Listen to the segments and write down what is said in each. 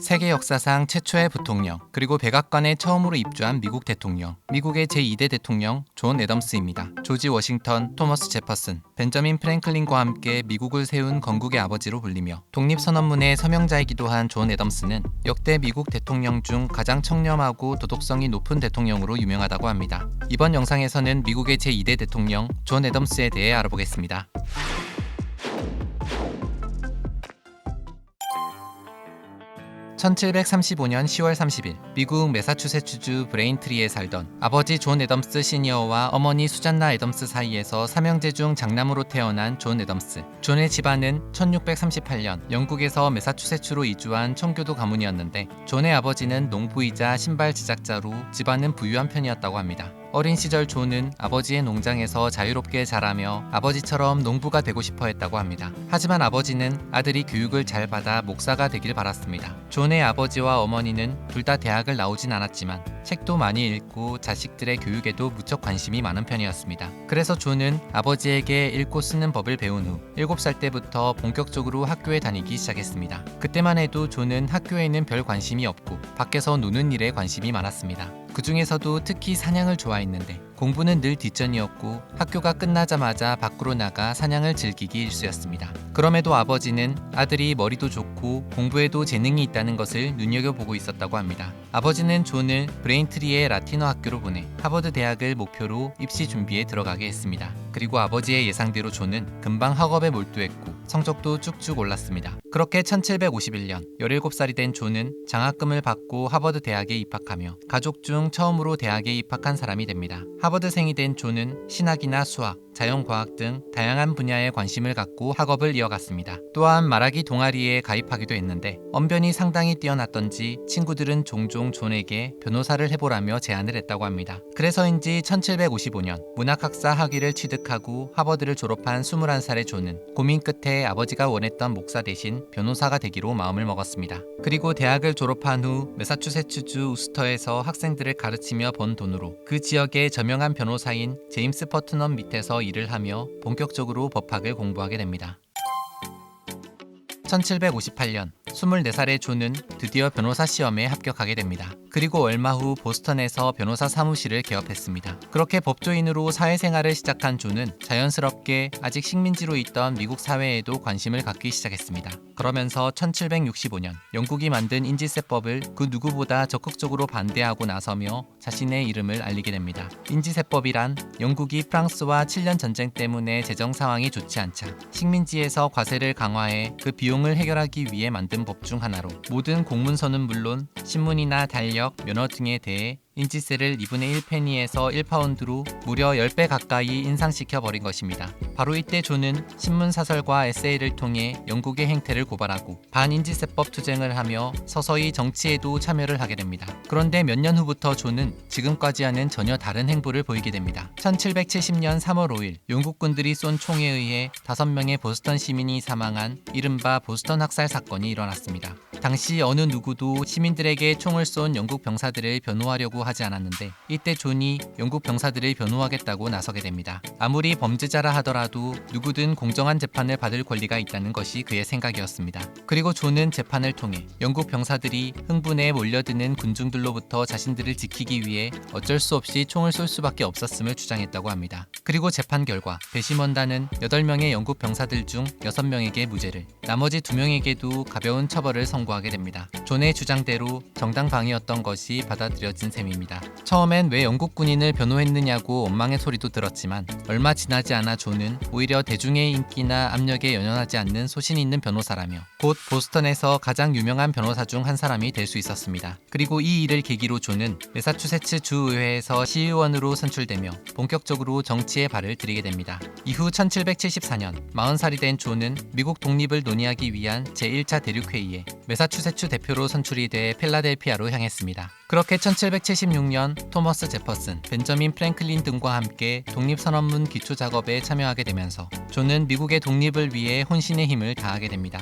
세계 역사상 최초의 부통령, 그리고 백악관에 처음으로 입주한 미국 대통령, 미국의 제2대 대통령 존 애덤스입니다. 조지 워싱턴, 토머스 제퍼슨, 벤저민 프랭클린과 함께 미국을 세운 건국의 아버지로 불리며 독립선언문의 서명자이기도 한 존 애덤스는 역대 미국 대통령 중 가장 청렴하고 도덕성이 높은 대통령으로 유명하다고 합니다. 이번 영상에서는 미국의 제2대 대통령 존 애덤스에 대해 알아보겠습니다. 1735년 10월 30일 미국 매사추세츠주 브레인트리에 살던 아버지 존 애덤스 시니어와 어머니 수잔나 애덤스 사이에서 삼형제 중 장남으로 태어난 존 애덤스. 존의 집안은 1638년 영국에서 매사추세츠로 이주한 청교도 가문이었는데 존의 아버지는 농부이자 신발 제작자로 집안은 부유한 편이었다고 합니다. 어린 시절 존은 아버지의 농장에서 자유롭게 자라며 아버지처럼 농부가 되고 싶어 했다고 합니다. 하지만 아버지는 아들이 교육을 잘 받아 목사가 되길 바랐습니다. 존의 아버지와 어머니는 둘 다 대학을 나오진 않았지만 책도 많이 읽고 자식들의 교육에도 무척 관심이 많은 편이었습니다. 그래서 존은 아버지에게 읽고 쓰는 법을 배운 후 7살 때부터 본격적으로 학교에 다니기 시작했습니다. 그때만 해도 존은 학교에는 별 관심이 없고 밖에서 노는 일에 관심이 많았습니다. 그 중에서도 특히 사냥을 좋아했는데 공부는 늘 뒷전이었고 학교가 끝나자마자 밖으로 나가 사냥을 즐기기 일쑤였습니다. 그럼에도 아버지는 아들이 머리도 좋고 공부에도 재능이 있다는 것을 눈여겨보고 있었다고 합니다. 아버지는 존을 브레인트리의 라틴어 학교로 보내 하버드 대학을 목표로 입시 준비에 들어가게 했습니다. 그리고 아버지의 예상대로 존은 금방 학업에 몰두했고 성적도 쭉쭉 올랐습니다. 그렇게 1751년 17살이 된 존은 장학금을 받고 하버드 대학에 입학하며 가족 중 처음으로 대학에 입학한 사람이 됩니다. 하버드생이 된 존은 신학이나 수학, 자연과학 등 다양한 분야에 관심을 갖고 학업을 이어갔습니다. 또한 말하기 동아리에 가입하기도 했는데 언변이 상당히 뛰어났던지 친구들은 종종 존에게 변호사를 해보라며 제안을 했다고 합니다. 그래서인지 1755년 문학학사 학위를 취득하고 하버드를 졸업한 21살의 존은 고민 끝에 아버지가 원했던 목사 대신 변호사가 되기로 마음을 먹었습니다. 그리고 대학을 졸업한 후 매사추세츠주 우스터에서 학생들을 가르치며 번 돈으로 그 지역의 저명한 변호사인 제임스 퍼트넘 밑에서 일을 하며 본격적으로 법학을 공부하게 됩니다. 1758년 24살의 존은 드디어 변호사 시험에 합격하게 됩니다. 그리고 얼마 후 보스턴에서 변호사 사무실을 개업했습니다. 그렇게 법조인으로 사회생활을 시작한 존은 자연스럽게 아직 식민지로 있던 미국 사회에도 관심을 갖기 시작했습니다. 그러면서 1765년 영국이 만든 인지세법을 그 누구보다 적극적으로 반대하고 나서며 자신의 이름을 알리게 됩니다. 인지세법이란 영국이 프랑스와 7년 전쟁 때문에 재정 상황이 좋지 않자 식민지에서 과세를 강화해 그 비용을 해결하기 위해 만든 법 중 하나로 모든 공문서는 물론 신문이나 달력, 면허 등에 대해 인지세를 2분의 1페니에서 1파운드로 무려 10배 가까이 인상시켜 버린 것입니다. 바로 이때 존은 신문사설과 에세이를 통해 영국의 행태를 고발하고 반인지세법 투쟁을 하며 서서히 정치에도 참여를 하게 됩니다. 그런데 몇 년 후부터 존은 지금까지와는 전혀 다른 행보를 보이게 됩니다. 1770년 3월 5일 영국군들이 쏜 총에 의해 5명의 보스턴 시민이 사망한 이른바 보스턴 학살 사건이 일어났습니다. 당시 어느 누구도 시민들에게 총을 쏜 영국 병사들을 변호하려고 하지 않았는데 이때 존이 영국 병사들을 변호하겠다고 나서게 됩니다. 아무리 범죄자라 하더라도 누구든 공정한 재판을 받을 권리가 있다는 것이 그의 생각이었습니다. 그리고 존은 재판을 통해 영국 병사들이 흥분에 몰려드는 군중들로부터 자신들을 지키기 위해 어쩔 수 없이 총을 쏠 수밖에 없었음을 주장했다고 합니다. 그리고 재판 결과 배심원단은 8명의 영국 병사들 중 6명에게 무죄를, 나머지 2명에게도 가벼운 처벌을 선고하게 됩니다. 존의 주장대로 정당방위였던 것이 받아들여진 셈입니다. 처음엔 왜 영국 군인을 변호했느냐고 원망의 소리도 들었지만 얼마 지나지 않아 존은 오히려 대중의 인기나 압력에 연연하지 않는 소신 있는 변호사라며 곧 보스턴에서 가장 유명한 변호사 중 한 사람이 될 수 있었습니다. 그리고 이 일을 계기로 존은 매사추세츠 주의회에서 시의원으로 선출되며 본격적으로 정치에 발을 들이게 됩니다. 이후 1774년 40살이 된 존은 미국 독립을 논의하기 위한 제1차 대륙회의에 매사추세츠 대표로 선출이 돼 필라델피아로 향했습니다. 그렇게 1776년 토머스 제퍼슨, 벤저민 프랭클린 등과 함께 독립선언문 기초 작업에 참여하게 되면서 존은 미국의 독립을 위해 혼신의 힘을 다하게 됩니다.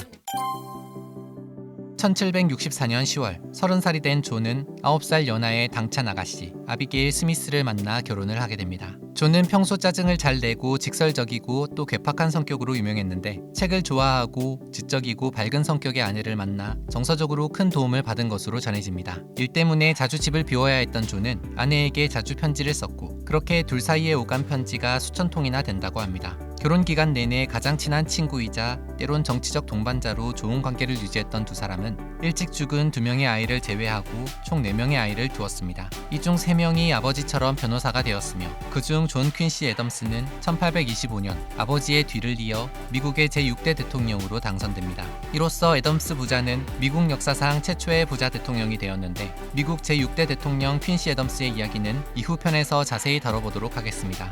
1764년 10월 30살이 된 존은 9살 연하의 당찬 아가씨 아비게일 스미스를 만나 결혼을 하게 됩니다. 존은 평소 짜증을 잘 내고 직설적이고 또 괴팍한 성격으로 유명했는데 책을 좋아하고 지적이고 밝은 성격의 아내를 만나 정서적으로 큰 도움을 받은 것으로 전해집니다. 일 때문에 자주 집을 비워야 했던 존은 아내에게 자주 편지를 썼고 그렇게 둘 사이에 오간 편지가 수천 통이나 된다고 합니다. 결혼 기간 내내 가장 친한 친구이자 때론 정치적 동반자로 좋은 관계를 유지했던 두 사람은 일찍 죽은 2명의 아이를 제외하고 총 4명의 아이를 두었습니다. 이 중 3명이 아버지처럼 변호사가 되었으며 그중 존 퀸시 애덤스는 1825년 아버지의 뒤를 이어 미국의 제6대 대통령으로 당선됩니다. 이로써 애덤스 부자는 미국 역사상 최초의 부자 대통령이 되었는데 미국 제6대 대통령 퀸시 애덤스의 이야기는 이후 편에서 자세히 다뤄보도록 하겠습니다.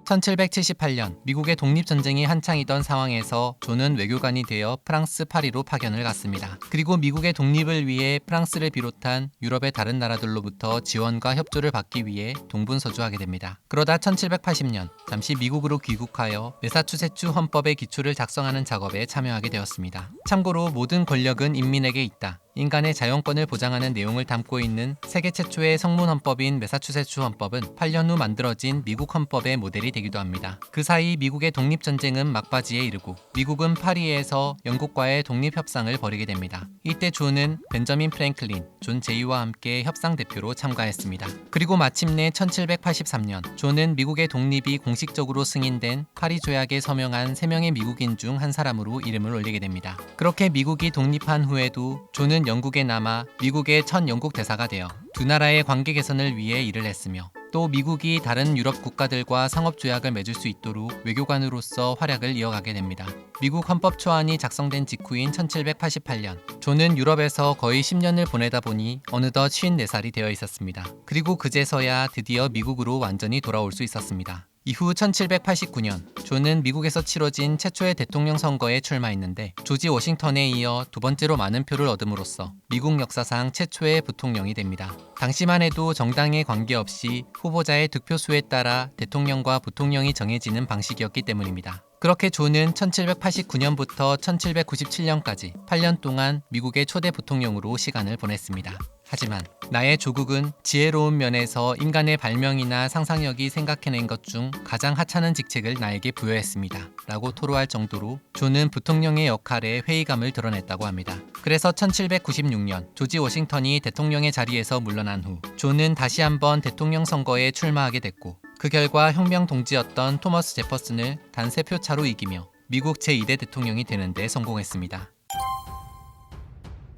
1778년 미국의 독립전쟁이 한창이던 상황에서 존은 외교관이 되어 프랑스 파리로 파견을 갔습니다. 그리고 미국의 독립을 위해 프랑스를 비롯한 유럽의 다른 나라들로부터 지원과 협조를 받기 위해 동분서주하게 됩니다. 그러다 1780년 잠시 미국으로 귀국하여 매사추세츠 헌법의 기초를 작성하는 작업에 참여하게 되었습니다. 참고로 모든 권력은 인민에게 있다. 인간의 자연권을 보장하는 내용을 담고 있는 세계 최초의 성문헌법인 매사추세츠 헌법은 8년 후 만들어진 미국 헌법의 모델이 되기도 합니다. 그 사이 미국의 독립전쟁은 막바지에 이르고 미국은 파리에서 영국과의 독립협상을 벌이게 됩니다. 이때 존은 벤저민 프랭클린, 존 제이와 함께 협상 대표로 참가했습니다. 그리고 마침내 1783년 존은 미국의 독립이 공식적으로 승인된 파리 조약에 서명한 3명의 미국인 중 한 사람으로 이름을 올리게 됩니다. 그렇게 미국이 독립한 후에도 존은 영국에 남아 미국의 첫 영국 대사가 되어 두 나라의 관계 개선을 위해 일을 했으며 또 미국이 다른 유럽 국가들과 상업조약을 맺을 수 있도록 외교관으로서 활약을 이어가게 됩니다. 미국 헌법 초안이 작성된 직후인 1788년 존은 유럽에서 거의 10년을 보내다 보니 어느덧 54살이 되어 있었습니다. 그리고 그제서야 드디어 미국으로 완전히 돌아올 수 있었습니다. 이후 1789년 존은 미국에서 치러진 최초의 대통령 선거에 출마했는데 조지 워싱턴에 이어 두 번째로 많은 표를 얻음으로써 미국 역사상 최초의 부통령이 됩니다. 당시만 해도 정당에 관계없이 후보자의 득표수에 따라 대통령과 부통령이 정해지는 방식이었기 때문입니다. 그렇게 존은 1789년부터 1797년까지 8년 동안 미국의 초대 부통령으로 시간을 보냈습니다. 하지만 나의 조국은 지혜로운 면에서 인간의 발명이나 상상력이 생각해낸 것 중 가장 하찮은 직책을 나에게 부여했습니다. 라고 토로할 정도로 존은 부통령의 역할에 회의감을 드러냈다고 합니다. 그래서 1796년 조지 워싱턴이 대통령의 자리에서 물러난 후 존은 다시 한번 대통령 선거에 출마하게 됐고 그 결과 혁명 동지였던 토머스 제퍼슨을 단 3표 차로 이기며 미국 제2대 대통령이 되는 데 성공했습니다.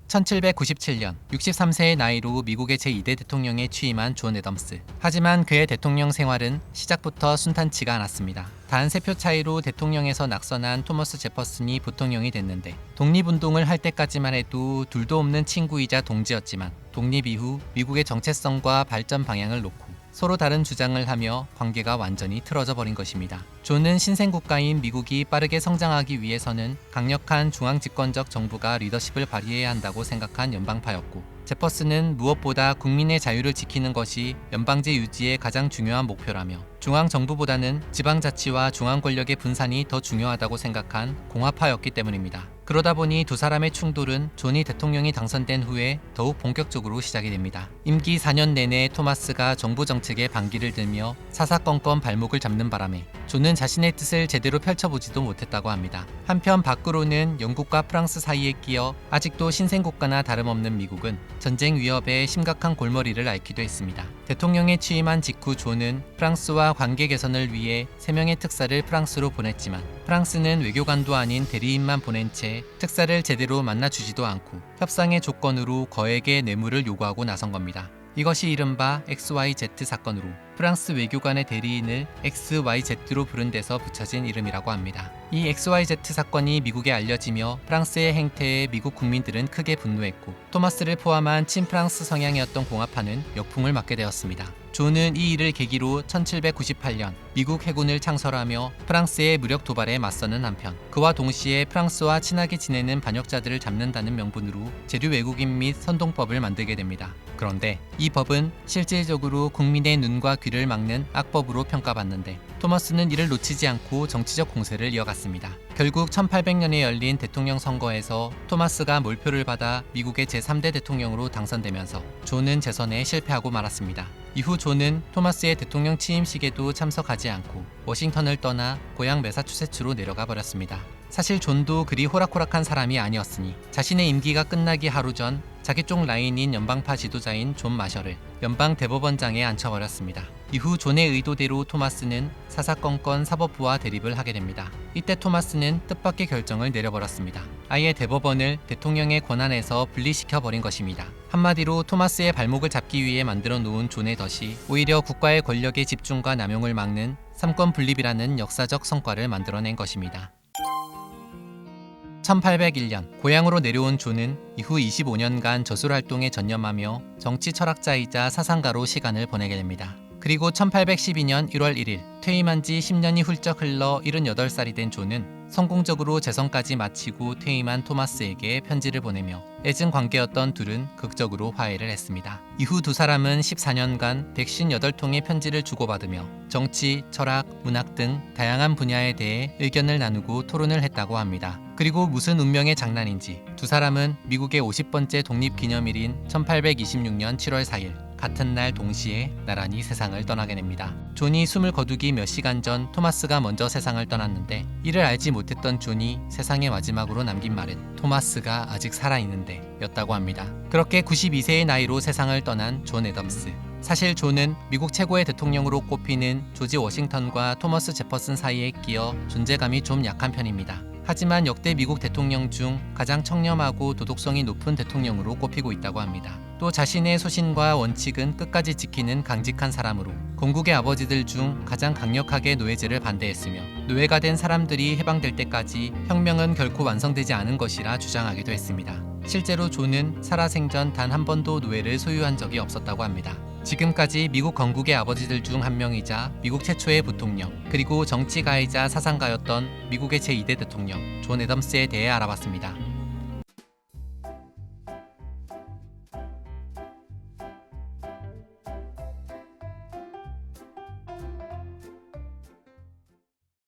1797년 63세의 나이로 미국의 제2대 대통령에 취임한 존 애덤스. 하지만 그의 대통령 생활은 시작부터 순탄치가 않았습니다. 단 3표 차이로 대통령에서 낙선한 토머스 제퍼슨이 부통령이 됐는데 독립운동을 할 때까지만 해도 둘도 없는 친구이자 동지였지만 독립 이후 미국의 정체성과 발전 방향을 놓고 서로 다른 주장을 하며 관계가 완전히 틀어져 버린 것입니다. 존은 신생국가인 미국이 빠르게 성장하기 위해서는 강력한 중앙집권적 정부가 리더십을 발휘해야 한다고 생각한 연방파였고 제퍼슨은 무엇보다 국민의 자유를 지키는 것이 연방제 유지의 가장 중요한 목표라며 중앙정부보다는 지방자치와 중앙권력의 분산이 더 중요하다고 생각한 공화파였기 때문입니다. 그러다 보니 두 사람의 충돌은 존이 대통령이 당선된 후에 더욱 본격적으로 시작이 됩니다. 임기 4년 내내 토마스가 정부 정책에 반기를 들며 사사건건 발목을 잡는 바람에 존은 자신의 뜻을 제대로 펼쳐보지도 못했다고 합니다. 한편 밖으로는 영국과 프랑스 사이에 끼어 아직도 신생국가나 다름없는 미국은 전쟁 위협에 심각한 골머리를 앓기도 했습니다. 대통령에 취임한 직후 존은 프랑스와 관계 개선을 위해 3명의 특사를 프랑스로 보냈지만 프랑스는 외교관도 아닌 대리인만 보낸 채 특사를 제대로 만나주지도 않고 협상의 조건으로 거액의 뇌물을 요구하고 나선 겁니다. 이것이 이른바 XYZ 사건으로 프랑스 외교관의 대리인을 XYZ로 부른 데서 붙여진 이름이라고 합니다. 이 XYZ 사건이 미국에 알려지며 프랑스의 행태에 미국 국민들은 크게 분노했고 토마스를 포함한 친프랑스 성향이었던 공화파는 역풍을 맞게 되었습니다. 존은 이 일을 계기로 1798년 미국 해군을 창설하며 프랑스의 무력 도발에 맞서는 한편 그와 동시에 프랑스와 친하게 지내는 반역자들을 잡는다는 명분으로 재류 외국인 및 선동법을 만들게 됩니다. 그런데 이 법은 실질적으로 국민의 눈과 귀를 막는 악법으로 평가받는데 토머스는 이를 놓치지 않고 정치적 공세를 이어갔습니다. 결국 1800년에 열린 대통령 선거에서 토마스가 몰표를 받아 미국의 제3대 대통령으로 당선되면서 존은 재선에 실패하고 말았습니다. 이후 존은 토마스의 대통령 취임식에도 참석하지 않고 워싱턴을 떠나 고향 매사추세츠로 내려가 버렸습니다. 사실 존도 그리 호락호락한 사람이 아니었으니 자신의 임기가 끝나기 하루 전 자기 쪽 라인인 연방파 지도자인 존 마셔를 연방 대법원장에 앉혀버렸습니다. 이후 존의 의도대로 토마스는 사사건건 사법부와 대립을 하게 됩니다. 이때 토마스는 뜻밖의 결정을 내려버렸습니다. 아예 대법원을 대통령의 권한에서 분리시켜버린 것입니다. 한마디로 토마스의 발목을 잡기 위해 만들어 놓은 존의 덫이 오히려 국가의 권력의 집중과 남용을 막는 삼권 분립이라는 역사적 성과를 만들어낸 것입니다. 1801년 고향으로 내려온 존은 이후 25년간 저술활동에 전념하며 정치 철학자이자 사상가로 시간을 보내게 됩니다. 그리고 1812년 1월 1일 퇴임한 지 10년이 훌쩍 흘러 78살이 된 존은 성공적으로 재선까지 마치고 퇴임한 토마스에게 편지를 보내며 애증 관계였던 둘은 극적으로 화해를 했습니다. 이후 두 사람은 14년간 158통의 편지를 주고받으며 정치, 철학, 문학 등 다양한 분야에 대해 의견을 나누고 토론을 했다고 합니다. 그리고 무슨 운명의 장난인지 두 사람은 미국의 50번째 독립기념일인 1826년 7월 4일 같은 날 동시에 나란히 세상을 떠나게 됩니다. 존이 숨을 거두기 몇 시간 전 토마스가 먼저 세상을 떠났는데 이를 알지 못했던 존이 세상의 마지막으로 남긴 말은 토마스가 아직 살아있는데 였다고 합니다. 그렇게 92세의 나이로 세상을 떠난 존 애덤스. 사실 존은 미국 최고의 대통령으로 꼽히는 조지 워싱턴과 토머스 제퍼슨 사이에 끼어 존재감이 좀 약한 편입니다. 하지만 역대 미국 대통령 중 가장 청렴하고 도덕성이 높은 대통령으로 꼽히고 있다고 합니다. 또 자신의 소신과 원칙은 끝까지 지키는 강직한 사람으로 건국의 아버지들 중 가장 강력하게 노예제를 반대했으며 노예가 된 사람들이 해방될 때까지 혁명은 결코 완성되지 않은 것이라 주장하기도 했습니다. 실제로 존은 살아생전 단 한 번도 노예를 소유한 적이 없었다고 합니다. 지금까지 미국 건국의 아버지들 중 한 명이자 미국 최초의 부통령 그리고 정치가이자 사상가였던 미국의 제2대 대통령 존 애덤스에 대해 알아봤습니다.